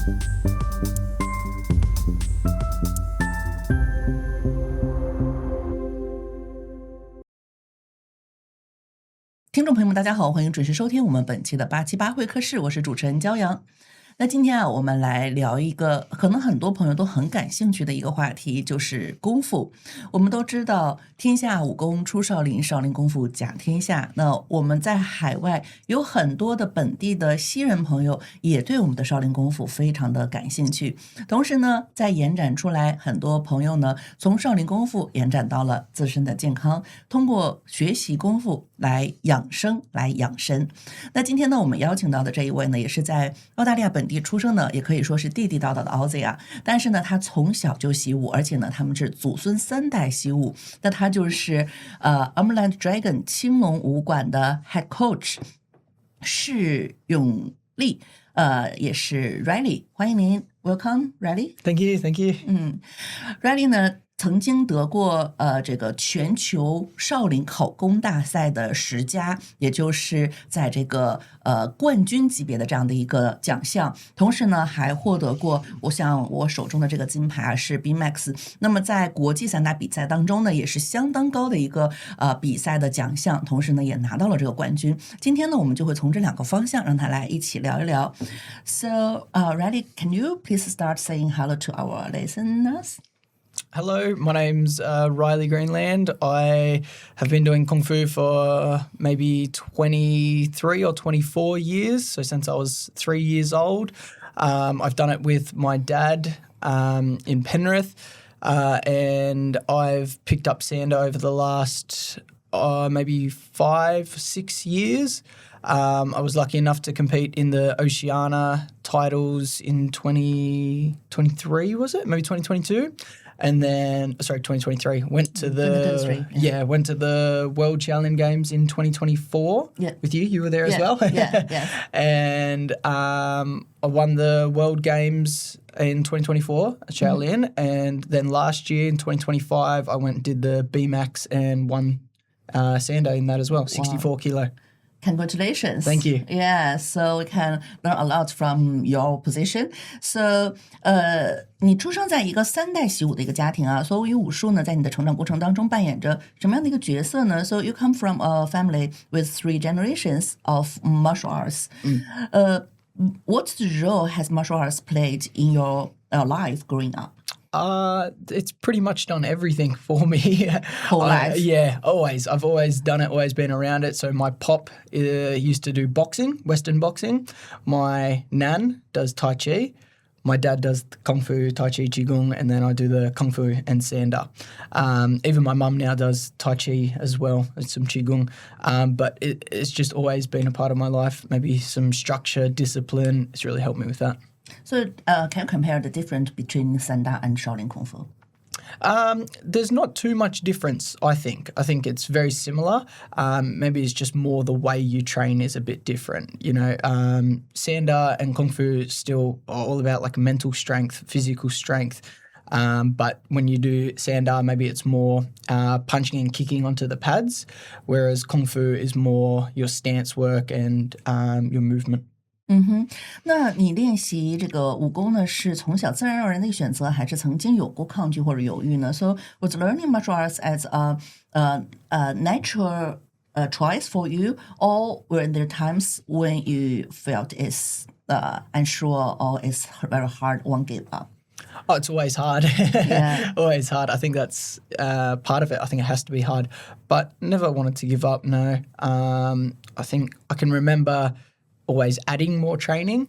听众朋友们大家好，欢迎准时收听我们本期的878会客室，我是主持人骄阳。那今天我们来聊一个可能很多朋友都很感兴趣的一个话题，就是功夫。我们都知道天下武功出少林，少林功夫甲天下。那我们在海外有很多的本地的西人朋友也对我们的少林功夫非常的感兴趣。同时呢，在延展出来，很多朋友呢从少林功夫延展到了自身的健康，通过学习功夫来养生，来养生。那今天呢，我们邀请到的这一位呢，也是在澳大利亚本地出生的，也可以说是地地道道的 Aussie 啊。但是呢，他从小就习武，而且呢，他们是祖孙3代习武。那他就是Armland Dragon 青龙武馆的 Head Coach 释永利，也是 Riley， 欢迎您 ，Welcome Riley。Thank you. Riley 呢，曾经得过这个全球少林考功大赛的10佳，也就是在这个冠军级别的这样的一个奖项。同时呢，还获得过我手中的这个金牌是 BMAX。那么在国际散打比赛当中呢，也是相当高的一个比赛的奖项。同时呢，也拿到了这个冠军。今天呢，我们就会从这2个方向让他来一起聊一聊。So, Riley, can you please start saying hello to our listeners? Hello, my name's Riley Greenland. I have been doing Kung Fu for maybe 23 or 24 years, so since I was 3 years old. I've done it with my dad in Penrith, and I've picked up Sanda over the last maybe 5-6 years. I was lucky enough to compete in the Oceania titles in 2023, was it? Maybe 2022. And then, 2023. Went to the World Challenge Games in 2024 with you. You were there as well. Yeah. And I won the World Games in 2024 at Shaolin. And then last year in 2025, I went and did the BMAX and won Sanda in that as well, 64 kilo. Congratulations. Thank you. Yeah, so we can learn a lot from your position. So, 你出生在一个3代习武的一个家庭啊，所以武术呢，在你的成长过程当中扮演着什么样的一个角色呢？ So you come from a family with 3 generations of martial arts. What role has martial arts played in your life growing up? It's pretty much done everything for me. Whole life? Yeah, always. I've always done it, always been around it. So my pop used to do boxing, Western boxing. My nan does Tai Chi. My dad does Kung Fu, Tai Chi, Qigong, and then I do the Kung Fu and Sanda. Even my mum now does Tai Chi as well, and some Qigong. But it's just always been a part of my life. Maybe some structure, discipline. It's really helped me with that. So, can you compare the difference between Sanda and Shaolin Kung Fu? There's not too much difference, I think. I think it's very similar. Maybe it's just more the way you train is a bit different. You know, Sanda and Kung Fu still are all about like mental strength, physical strength. But when you do Sanda, maybe it's more punching and kicking onto the pads, whereas Kung Fu is more your stance work and your movement. 那你练习这个武功呢，是从小自然而然的一个选择，还是曾经有过抗拒或者犹豫呢？ So was learning martial arts as a natural choice for you, or were there times when you felt it's unsure or it's very hard, won't give up? Oh, it's always hard. Yeah. Always hard. I think that's part of it. I think it has to be hard, but never wanted to give up, no. I think I can remember always adding more training,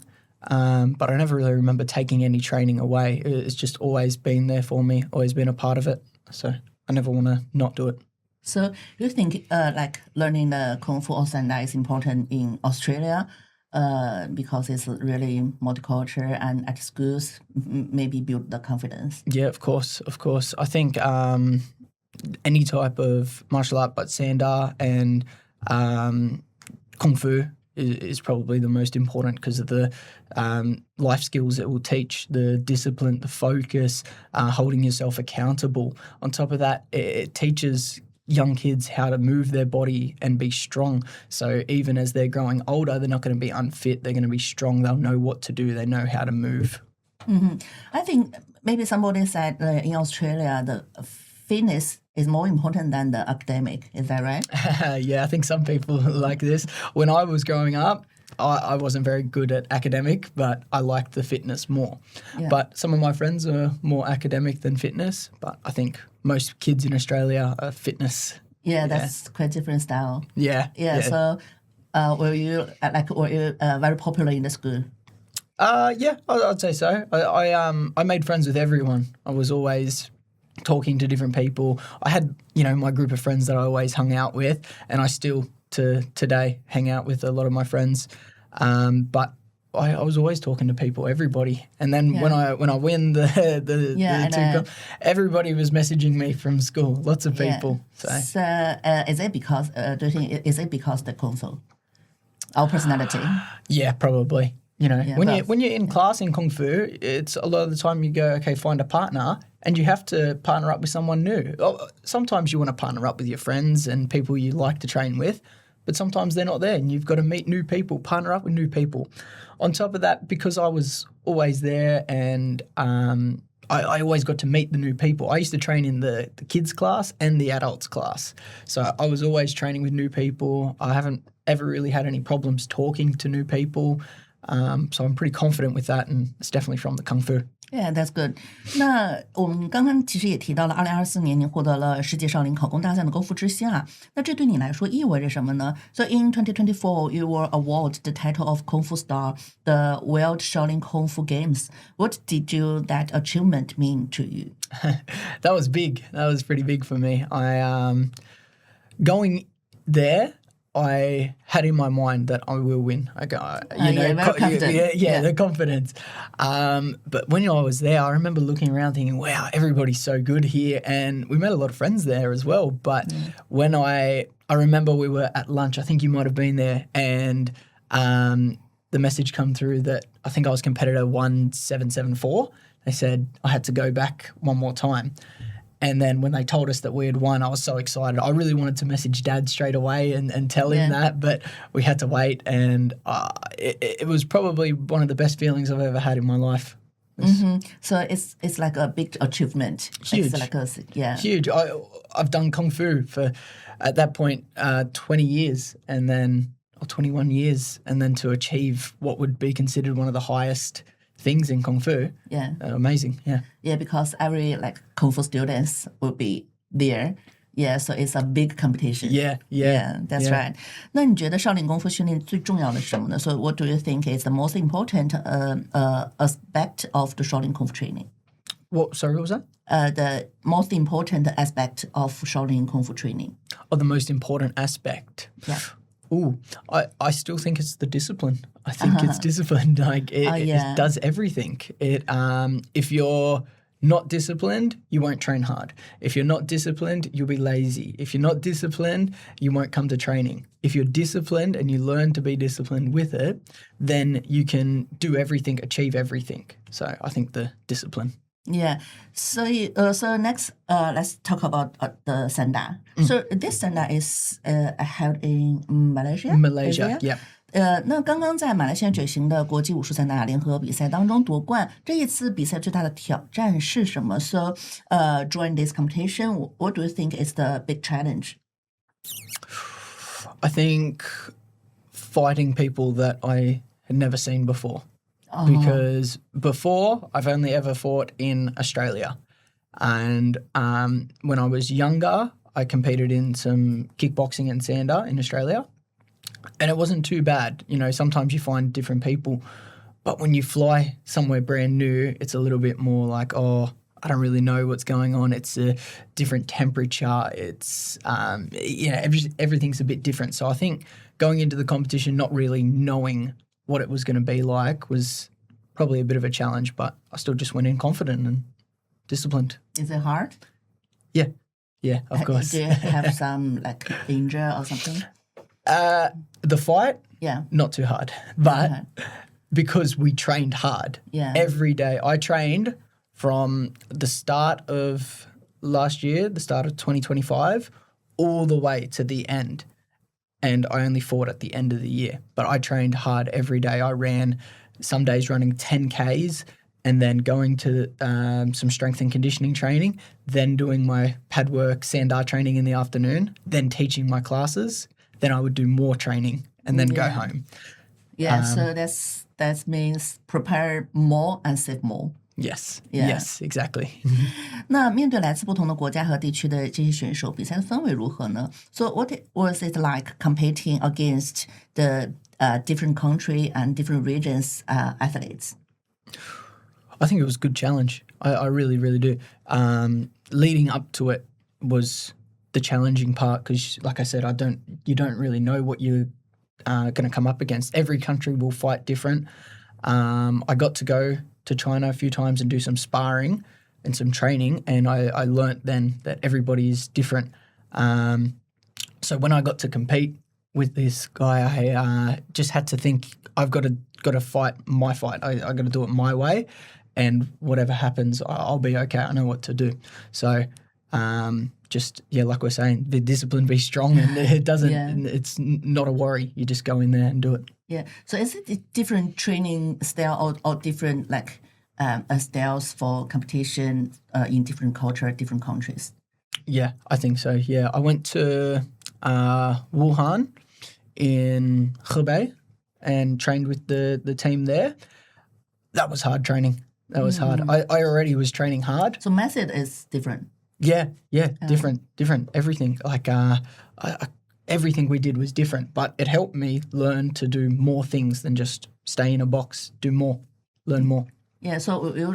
but I never really remember taking any training away. It's just always been there for me, always been a part of it. So I never want to not do it. So you think like learning the Kung Fu or Sanda is important in Australia because it's really multicultural and at schools maybe build the confidence? Yeah, of course. I think any type of martial art but Sanda and Kung Fu is probably the most important because of the life skills it will teach, the discipline, the focus, holding yourself accountable. On top of that, it teaches young kids how to move their body and be strong. So even as they're growing older, they're not going to be unfit. They're going to be strong. They'll know what to do. They know how to move. I think maybe somebody said in Australia the fitness is more important than the academic. Is that right? Yeah, I think some people like this. When I was growing up, I wasn't very good at academic, but I liked the fitness more. Yeah. But some of my friends are more academic than fitness, but I think most kids in Australia are fitness. Yeah, that's quite different style. Yeah. So were you very popular in the school? Yeah, I'd say so. I made friends with everyone. I was always talking to different people. I had, my group of friends that I always hung out with, and I still to today hang out with a lot of my friends. But I was always talking to people, everybody. And then when I win everybody was messaging me from school, lots of people. Yeah. So is it because the Kung Fu? Our personality? Yeah, probably. When you're in class in Kung Fu, it's a lot of the time you go, okay, find a partner, and you have to partner up with someone new. Sometimes you want to partner up with your friends and people you like to train with, but sometimes they're not there and you've got to meet new people, partner up with new people. On top of that, because I was always there and I always got to meet the new people. I used to train in the kids class and the adults class. So I was always training with new people. I haven't ever really had any problems talking to new people. So I'm pretty confident with that, and it's definitely from the Kung Fu. Yeah, that's good. 那我们刚刚其实也提到了2024年你获得了世界少林考功大赛的功夫之星啊，那这对你来说意味着什么呢？ So in 2024, you were awarded the title of Kung Fu Star, the World Shaolin Kung Fu Games. What did that achievement mean to you? That was big. That was pretty big for me. Going there, I had in my mind that I will win. I go, very confident. The confidence. But when I was there, I remember looking around thinking, wow, everybody's so good here. And we met a lot of friends there as well. But when I remember we were at lunch, I think you might have been there, and the message come through that I think I was competitor 1774. They said I had to go back one more time. And then when they told us that we had won, I was so excited. I really wanted to message Dad straight away and tell him that, but we had to wait. And it was probably one of the best feelings I've ever had in my life. So it's like a big achievement. Huge. Huge. I've done Kung Fu for, at that point, 20 years and then, or 21 years, and then to achieve what would be considered one of the highest things in Kung Fu. Yeah. Amazing, yeah. Yeah, because every Kung Fu students will be there. Yeah, so it's a big competition. Yeah, that's right. 那你觉得少林功夫训练最重要的是什么呢? So what do you think is the most important aspect of the Shaolin Kung Fu training? Sorry, what was that? The most important aspect of Shaolin Kung Fu training. Oh, the most important aspect. Yeah. Ooh, I still think it's the discipline. I think it's discipline. Like it does everything. If you're not disciplined, you won't train hard. If you're not disciplined, you'll be lazy. If you're not disciplined, you won't come to training. If you're disciplined and you learn to be disciplined with it, then you can do everything, achieve everything. So I think the discipline. Yeah. So next, let's talk about the Sanda. So this Sanda is held in Malaysia. Malaysia, yeah. 那刚刚在马来西亚举行的国际武术散打联合比赛当中夺冠，这一次比赛最大的挑战是什么？ So, during this competition, what do you think is the big challenge? I think fighting people that I had never seen before. Because before, I've only ever fought in Australia. And when I was younger, I competed in some kickboxing and sanda in Australia. And it wasn't too bad. Sometimes you find different people. But when you fly somewhere brand new, it's a little bit more like, I don't really know what's going on. It's a different temperature. It's, everything's a bit different. So I think going into the competition, not really knowing what it was going to be like was probably a bit of a challenge, but I still just went in confident and disciplined. Is it hard? Yeah, of course. Do you have some danger or something? The fight? Yeah. Not too hard, but because we trained hard every day. I trained from the start of last year, the start of 2025, all the way to the end. And I only fought at the end of the year. But I trained hard every day. I ran some days running 10Ks and then going to some strength and conditioning training, then doing my pad work, sandar training in the afternoon, then teaching my classes. Then I would do more training and then go home. Yeah, so that means prepare more and save more. Yes, Yeah. yes, exactly. 那面对来自不同的国家和地区的这些选手，比赛的氛围如何呢？ So what was it like competing against the different country and different regions athletes? I think it was a good challenge. I really, really do. Leading up to it was the challenging part because, like I said, you don't really know what you're going to come up against. Every country will fight different. I got to go to China a few times and do some sparring and some training, and I learnt then that everybody is different. So when I got to compete with this guy, I just had to think I've got to fight my fight. I got to do it my way, and whatever happens, I'll be okay. I know what to do. So like we're saying, be disciplined, be strong, and it's not a worry. You just go in there and do it. Yeah. So is it a different training style or different styles for competition in different culture, different countries? Yeah, I think so. Yeah, I went to Wuhan in Hebei and trained with the team there. That was hard training. That was hard. I already was training hard. So method is different. Yeah, different. Everything everything we did was different, but it helped me learn to do more things than just stay in a box. Do more, learn more. Yeah. So you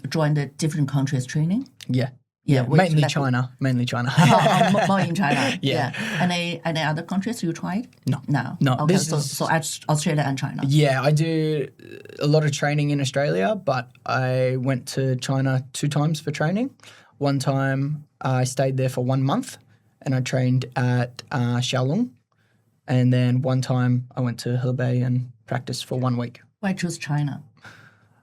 join the different countries training. Yeah. Mainly China. More in China. Yeah. Any other countries you tried? No. Okay, so Australia and China. Yeah, I do a lot of training in Australia, but I went to China 2 times for training. One time I stayed there for 1 month and I trained at Shaolong. And then one time I went to Hebei and practiced for 1 week. Why choose China?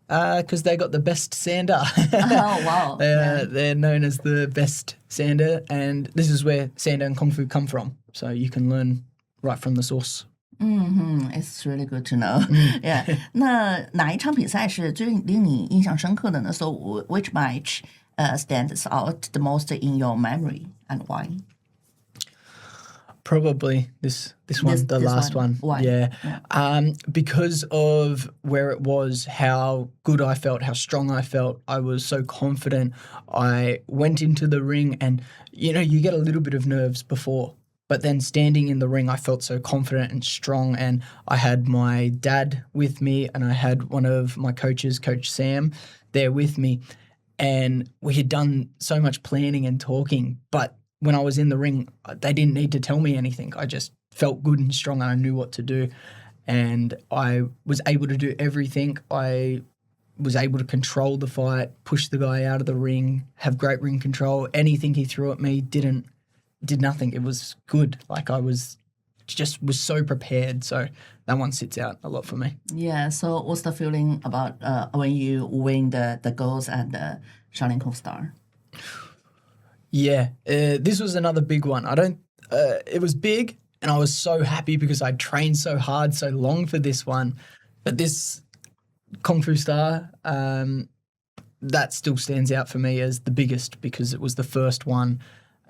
Because they got the best sander. Oh, wow. They're known as the best sander, and this is where sander and kung fu come from. So you can learn right from the source. It's really good to know. Yeah. 那哪一场比赛是最令你印象深刻的呢? So which match stands out the most in your memory and why? Probably this one, the last one. Why? Yeah. Because of where it was, how good I felt, how strong I felt. I was so confident. I went into the ring and, you get a little bit of nerves before. But then standing in the ring, I felt so confident and strong. And I had my dad with me and I had one of my coaches, Coach Sam, there with me. And we had done so much planning and talking, but when I was in the ring, they didn't need to tell me anything. I just felt good and strong and I knew what to do. And I was able to do everything. I was able to control the fight, push the guy out of the ring, have great ring control. Anything he threw at me did nothing. It was good. Like I was so prepared. So that one sits out a lot for me. Yeah. So what's the feeling about when you win the golds at the Shaolin Kung Fu Star? Yeah, this was another big one. It was big and I was so happy because I trained so hard, so long for this one. But this Kung Fu Star, that still stands out for me as the biggest because it was the first one.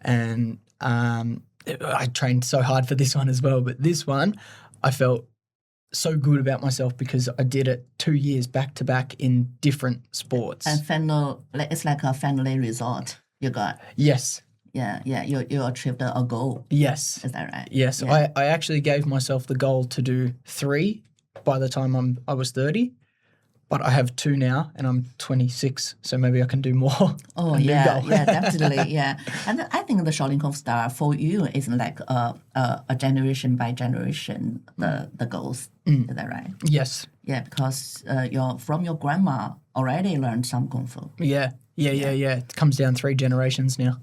And I trained so hard for this one as well. But this one, I felt so good about myself because I did it 2 years back to back in different sports. And it's like a family result. You got. Yes. Yeah. You achieved a goal. Yes. Is that right? Yes. Yeah. I actually gave myself the goal to do 3 by the time I was 30, but I have 2 now and I'm 26, so maybe I can do more. Oh, yeah, definitely, yeah. And I think the Shaolin Kung Fu Star for you is like a generation by generation, the goals. Is that right? Yes. Yeah, because from your grandma already learned some Kung Fu. Yeah. It comes down 3 generations now.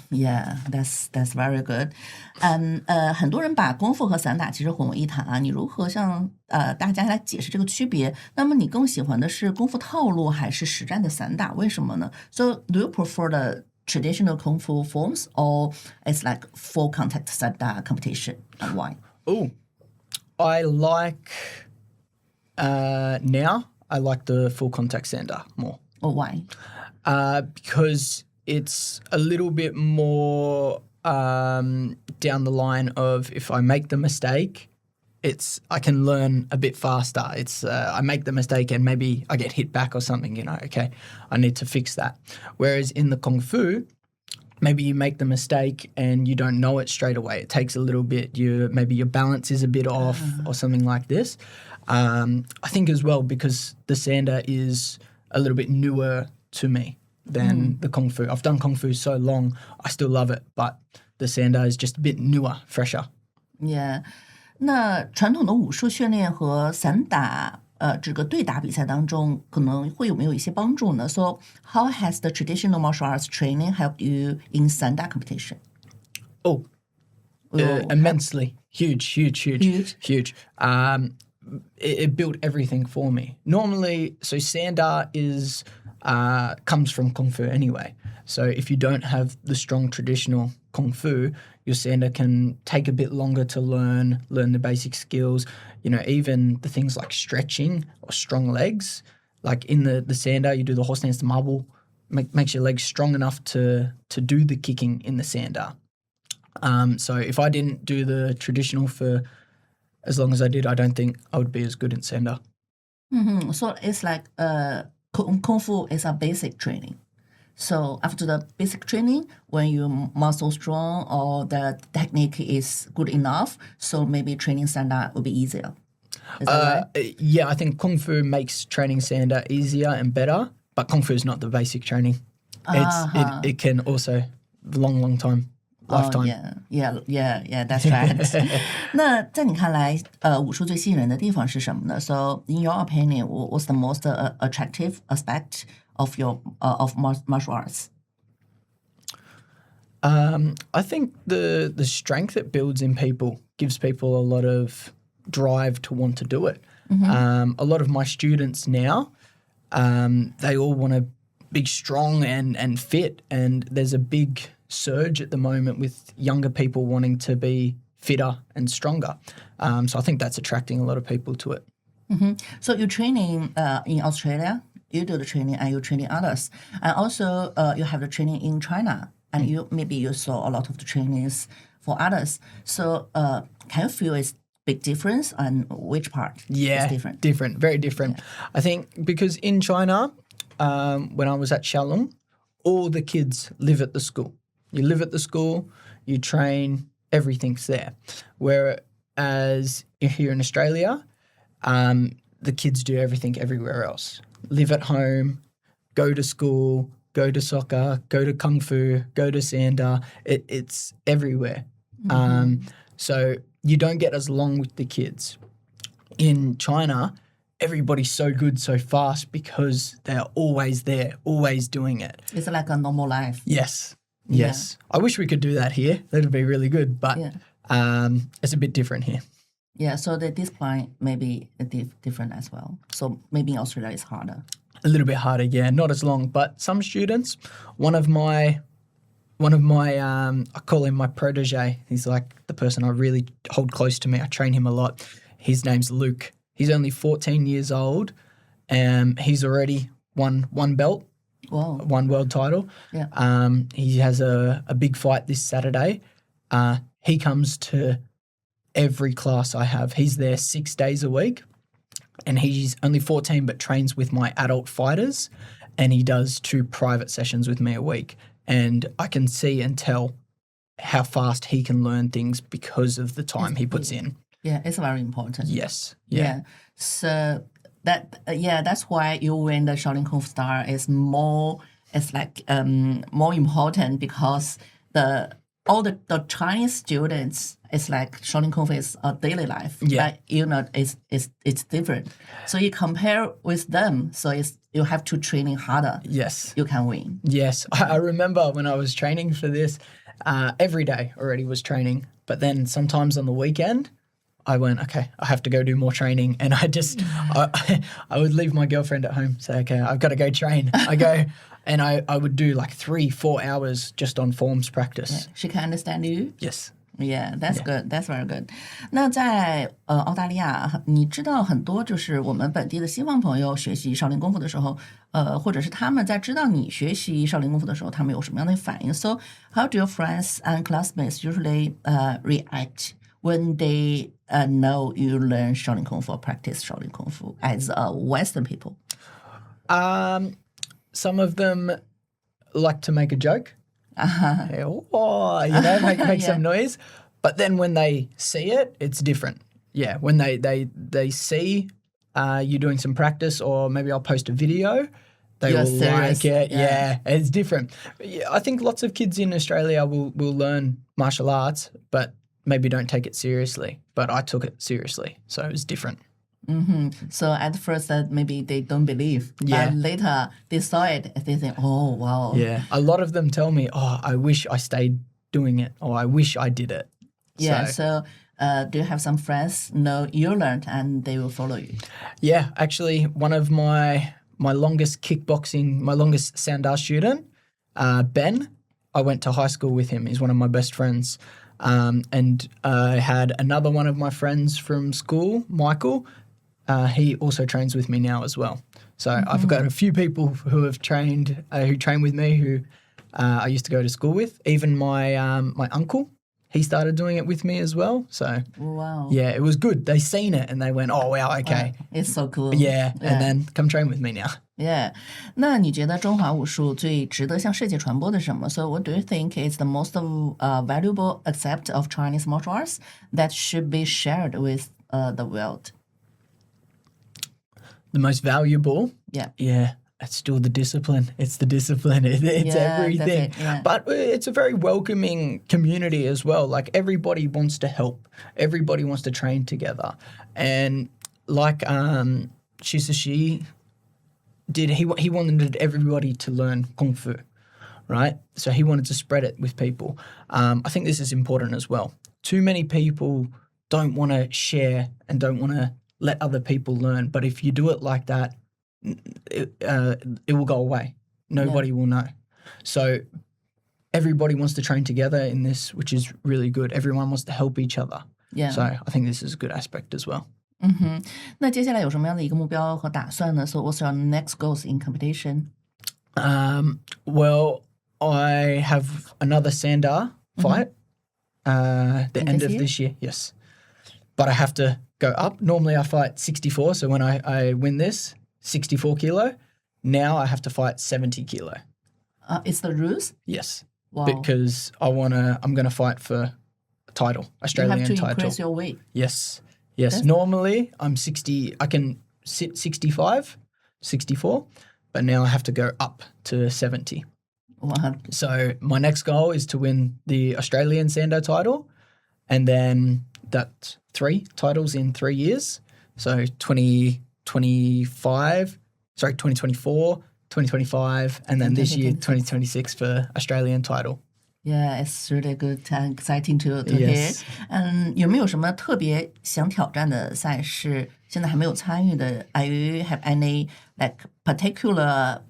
Yeah, that's very good. 很多人把功夫和散打其实混为一谈啊，你如何向大家来解释这个区别？那么你更喜欢的是功夫套路还是实战的散打？为什么呢？So do you prefer traditional kung fu forms, or it's like full contact sanda competition, and why? Oh, I like now. I like the full contact sander more. Or why? Because it's a little bit more down the line of if I make the mistake, I can learn a bit faster. I make the mistake and maybe I get hit back or something, okay, I need to fix that. Whereas in the Kung Fu, maybe you make the mistake and you don't know it straight away. It takes a little bit. Maybe your balance is a bit off or something like this. I think as well because the sander is a little bit newer to me than the Kung Fu. I've done Kung Fu so long, I still love it, but the sander is just a bit newer, fresher. Yeah. 那传统的武术训练和散打这个对打比赛当中可能会有没有一些帮助呢？ So how has the traditional martial arts training helped you in sanda competition? Immensely. Huge. It built everything for me. Normally, so sander comes from Kung Fu anyway. So if you don't have the strong traditional Kung Fu, your sander can take a bit longer to learn the basic skills. Even the things like stretching or strong legs. Like in the sander, you do the horse stance to marble, makes your legs strong enough to do the kicking in the sander. So if I didn't do the traditional for as long as I did, I don't think I would be as good in sander. So it's like Kung Fu is a basic training. So after the basic training, when you're muscle strong or the technique is good enough, so maybe training sanda will be easier. Is that right? Yeah, I think Kung Fu makes training sander easier and better, but Kung Fu is not the basic training. It can also long time. Lifetime. Yeah, that's right. 那在你看来，武术最吸引人的地方是什么呢？ So, in your opinion, what's the most attractive aspect of your martial arts? I think the strength it builds in people gives people a lot of drive to want to do it. A lot of my students now, they all want to be strong and fit, and there's a big surge at the moment with younger people wanting to be fitter and stronger. So I think that's attracting a lot of people to it. So you're training in Australia, you do the training and you're training others. And also you have the training in China, and you saw a lot of the trainings for others. So can you feel it's big difference, and which part is different? Different, very different. Yeah. I think because in China, when I was at Shalom, all the kids live at the school. You live at the school, you train, everything's there. Whereas here in Australia, the kids do everything everywhere else. Live at home, go to school, go to soccer, go to Kung Fu, go to sander. It's everywhere. So you don't get as long with the kids. In China, everybody's so good, so fast because they're always there, always doing it. It's like a normal life. Yes. Yeah. I wish we could do that here. That'd be really good, but it's a bit different here. Yeah, so the discipline may be different as well. So maybe in Australia it's harder. A little bit harder, yeah. Not as long, but some students, one of my I call him my protege. He's like the person I really hold close to me. I train him a lot. His name's Luke. He's only 14 years old, and he's already won one belt. Wow. One world title. Yeah. He has a big fight this Saturday. He comes to every class I have. He's there 6 days a week, and he's only 14 but trains with my adult fighters, and he does 2 private sessions with me a week. And I can see and tell how fast he can learn things because of the time he puts in. Yeah, it's very important. Yes. Yeah. So that's why you win the Shaolin Kung Fu Star is more. It's like more important because all the Chinese students, it's like Shaolin Kung Fu is a daily life. Yeah. But it's different. So you compare with them. So you have to training harder. Yes. You can win. Yes. I remember when I was training for this, every day already was training. But then sometimes on the weekend, I went, okay, I have to go do more training. And I would leave my girlfriend at home, say, okay, I've got to go train. I go and I would do like 3-4 hours just on forms practice. Yeah. She can understand you? Yes. Yeah, that's good. That's very good. 那在澳大利亚，你知道很多就是我们本地的西方朋友学习少林功夫的时候，或者是他们在知道你学习少林功夫的时候，他们有什么样的反应 ？So how do your friends and classmates usually react when they know you learn Shaolin Kung Fu or practice Shaolin Kung Fu as a Western people? Some of them like to make a joke. Make some noise. But then when they see it, it's different. Yeah, when they see you doing some practice, or maybe I'll post a video, they You're will serious. like it. Yeah, it's different. Yeah, I think lots of kids in Australia will learn martial arts, but maybe don't take it seriously. But I took it seriously, so it was different. So at first maybe they don't believe, Yeah. but later they saw it and they think, oh, wow. Yeah, a lot of them tell me, oh, I wish I stayed doing it, or I wish I did it. Yeah, so do you have some friends know you learned and they will follow you? Yeah, actually, one of my longest Sandar student, Ben, I went to high school with him. He's one of my best friends. And I had another one of my friends from school, Michael. He also trains with me now as well. So I've got a few people who have trained, who train with me, who I used to go to school with. Even my uncle, he started doing it with me as well. So Wow. yeah, it was good. They seen it and they went, oh wow, okay, It's so cool. yeah, and then come train with me now. Yeah. 那你觉得中华武术最值得向世界传播的是什么？ So what do you think is the most valuable aspect of Chinese martial arts that should be shared with the world? The most valuable, Yeah. it's still the discipline. It's the discipline. It's Yeah, everything. that's it, yeah. But it's a very welcoming community as well. Like everybody wants to help. Everybody wants to train together. And like Shisashi did, he wanted everybody to learn Kung Fu, right? So he wanted to spread it with people. I think this is important as well. Too many people don't want to share and don't want to let other people learn. But if you do it like that, it will go away. Nobody will know. So everybody wants to train together in this, which is really good. Everyone wants to help each other. Yeah. So I think this is a good aspect as well. 那接下来有什么样的一个目标和打算呢？ So what's your next goals in competition? Well, I have another Sandar fight the end of this year. Yes. But I have to go up. Normally I fight 64. So when I win this, 64 kilo. Now I have to fight 70 kilo. It's the rules? Yes. Wow. Because I'm going to fight for a title, Australian You have to title. increase your weight. Yes. Normally I'm 60, I can sit 65, 64, but now I have to go up to 70. Wow. So my next goal is to win the Australian Sando title, and then that's 3 titles in 3 years. So 2024, 2025, and then this year 2026 for Australian title. Yeah, it's really good and exciting to Yes. hear. 有没有什么特别想挑战的赛事？现在还没有参与的 Are you have any like particular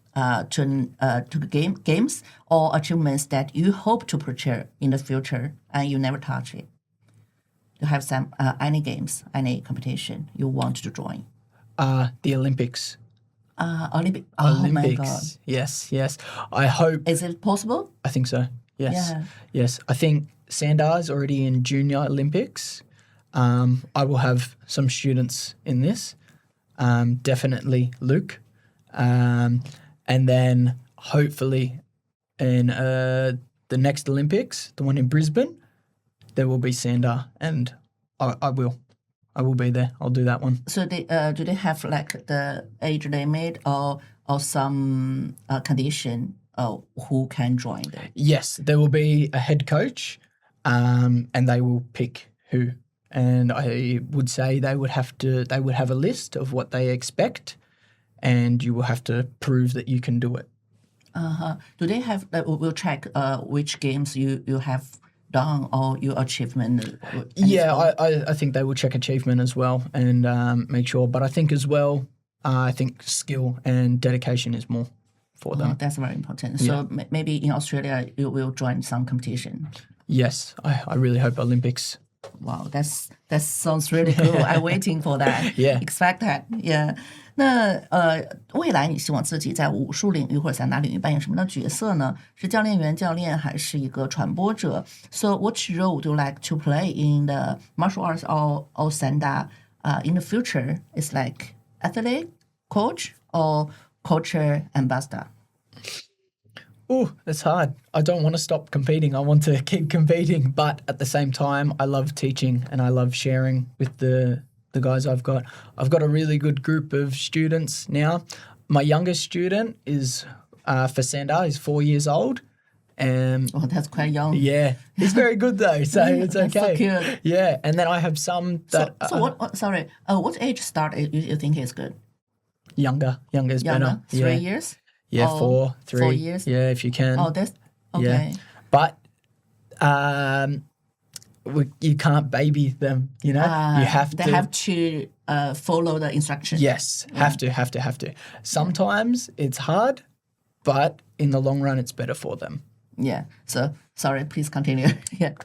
games or achievements that you hope to prepare in the future and you never touch it? You have some any games, any competition you want to join? The Olympics. Olympic. Oh my God. Olympics. Yes. I hope. Is it possible? I think so. Yes. Yeah. Yes. I think Sandar is already in Junior Olympics. I will have some students in this. Definitely Luke. And then hopefully in the next Olympics, the one in Brisbane, there will be Sandar, and I will be there. I'll do that one. So do they have like the age limit or some condition who can join them? Yes, there will be a head coach, and they will pick who. And I would say they would have a list of what they expect, and you will have to prove that you can do it. Do they have? We'll check which games you have done or your achievement? I think they will check achievement as well and make sure. But I think as well, I think skill and dedication is more for them. That's very important. So maybe in Australia you will join some competition. Yes, I really hope Olympics. Wow, that sounds really cool. I'm waiting for that. Yeah. Expect that. Yeah. 那未来你希望自己在武术领域或者散打领域扮演什么样的角色呢？是教练员、教练，还是一个传播者 ？So which role would you like to play in the martial arts or sanda in the future? Is like athlete, coach, or culture ambassador? Oh, that's hard. I don't want to stop competing. I want to keep competing. But at the same time, I love teaching and I love sharing with the guys I've got. I've got a really good group of students now. My youngest student is for Sanda. He's 4 years old. That's quite young. Yeah. He's very good though, so it's okay. That's so cute. Yeah. And then I have some that... what age start you think is good? Younger is better. 3 years? Yeah, 4, 3. 4 years? Yeah, if you can. Oh, that's okay. Yeah. But you can't baby them, you know? You have to. They have to follow the instructions. Yes, have to. Sometimes it's hard, but in the long run, it's better for them. Yeah. So, sorry, please continue. Yeah.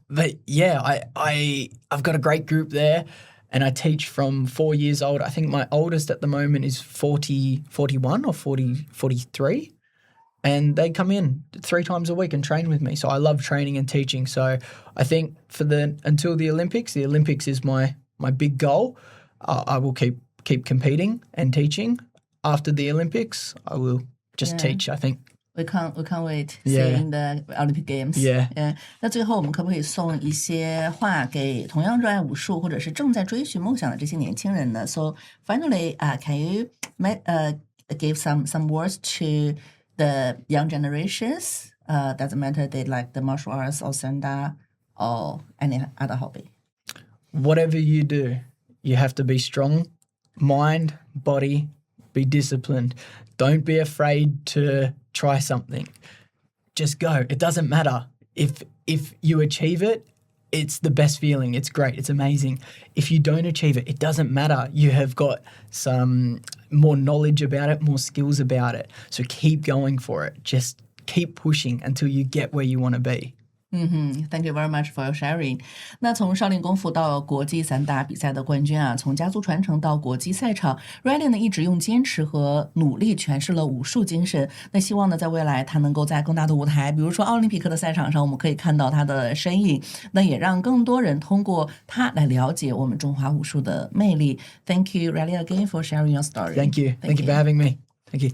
But yeah, I've got a great group there. And I teach from 4 years old. I think my oldest at the moment is 41 or 43. And they come in 3 times a week and train with me. So I love training and teaching. So I think until the Olympics is my big goal. I will keep competing and teaching. After the Olympics, I will just teach, I think. We can't wait seeing the Olympic Games. Yeah. 那最后我们可不可以送一些话给同样热爱武术或者是正在追寻梦想的这些年轻人呢 ？So finally, can you give some words to the young generations? Doesn't matter they like the martial arts or sanda or any other hobby. Whatever you do, you have to be strong, mind, body, be disciplined. Don't be afraid to try something. Just go. It doesn't matter. If you achieve it, it's the best feeling. It's great. It's amazing. If you don't achieve it, it doesn't matter. You have got some more knowledge about it, more skills about it. So keep going for it. Just keep pushing until you get where you want to be. Thank you very much for your sharing. 那从少林功夫到国际散打比赛的冠军啊，从家族传承到国际赛场 ，Riley 呢一直用坚持和努力诠释了武术精神。那希望呢，在未来他能够在更大的舞台，比如说奥林匹克的赛场上，我们可以看到他的身影。那也让更多人通过他来了解我们中华武术的魅力。Thank you, Riley, again for sharing your story. Thank you for having me. Thank you.